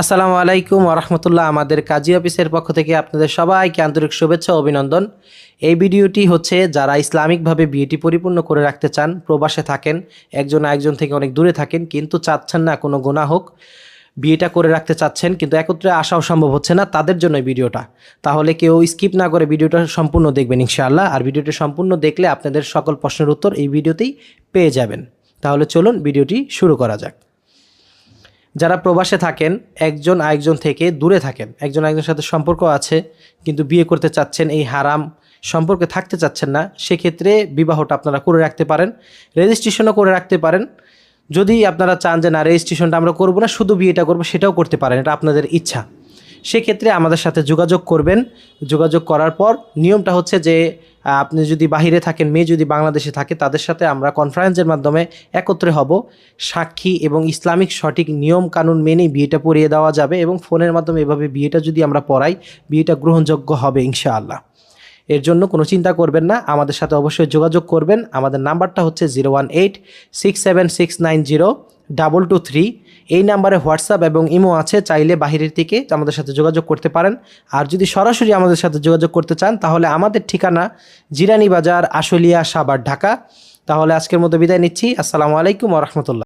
আসসালামু আলাইকুম ওরহমতুল্লাহ। আমাদের কাজী অফিসের পক্ষ থেকে আপনাদের সবাইকে আন্তরিক শুভেচ্ছা ও অভিনন্দন। এই ভিডিওটি হচ্ছে যারা ইসলামিকভাবে বিয়েটি পরিপূর্ণ করে রাখতে চান, প্রবাসে থাকেন, একজন আরেকজন থেকে অনেক দূরে থাকেন, কিন্তু চাচ্ছেন না কোনো গুনাহ হোক, বিয়েটা করে রাখতে চাচ্ছেন কিন্তু একত্রে আসাও সম্ভব হচ্ছে না, তাদের জন্য এই ভিডিওটা। তাহলে কেউ স্কিপ না করে ভিডিওটা সম্পূর্ণ দেখবেন ইনশাআল্লাহ। আর ভিডিওটি সম্পূর্ণ দেখলে আপনাদের সকল প্রশ্নের উত্তর এই ভিডিওতেই পেয়ে যাবেন। তাহলে চলুন ভিডিওটি শুরু করা যাক। যারা প্রবাসে থাকেন, একজন আরেকজন থেকে দূরে থাকেন, একজন আরেকজনের সাথে সম্পর্ক আছে কিন্তু বিয়ে করতে চাচ্ছেন, এই হারাম সম্পর্কে থাকতে চাচ্ছেন না, সেক্ষেত্রে বিবাহটা আপনারা করে রাখতে পারেন, রেজিস্ট্রেশনও করে রাখতে পারেন। যদি আপনারা চান যে না রেজিস্ট্রেশনটা আমরা করবো না, শুধু বিয়েটা করবো, সেটাও করতে পারেন, এটা আপনাদের ইচ্ছা। সেক্ষেত্রে আমাদের সাথে যোগাযোগ করবেন। যোগাযোগ করার পর নিয়মটা হচ্ছে যে আপনি যদি বাহিরে থাকেন, মেয়ে যদি বাংলাদেশে থাকে, তাদের সাথে আমরা কনফারেন্সের মাধ্যমে একত্রে হব, সাক্ষী এবং ইসলামিক সঠিক নিয়ম কানুন মেনে বিয়েটা পড়িয়ে দেওয়া যাবে এবং ফোনের মাধ্যমে এভাবে বিয়েটা যদি আমরা পড়াই, বিয়েটা গ্রহণযোগ্য হবে ইনশাআল্লাহ। এর জন্য কোনো চিন্তা করবেন না, আমাদের সাথে অবশ্যই যোগাযোগ করবেন। আমাদের নাম্বারটা হচ্ছে 01867690223। এই নাম্বারে হোয়াটসঅ্যাপ এবং ইমো আছে, চাইলে বাহিরের থেকে আমাদের সাথে যোগাযোগ করতে পারেন। আর যদি সরাসরি আমাদের সাথে যোগাযোগ করতে চান তাহলে আমাদের ঠিকানা জিরানী বাজার, আশুলিয়া, সাভার, ঢাকা। তাহলে আজকের মতো বিদায় নিচ্ছি। আসসালামু আলাইকুম ওয়া রাহমাতুল্লাহ।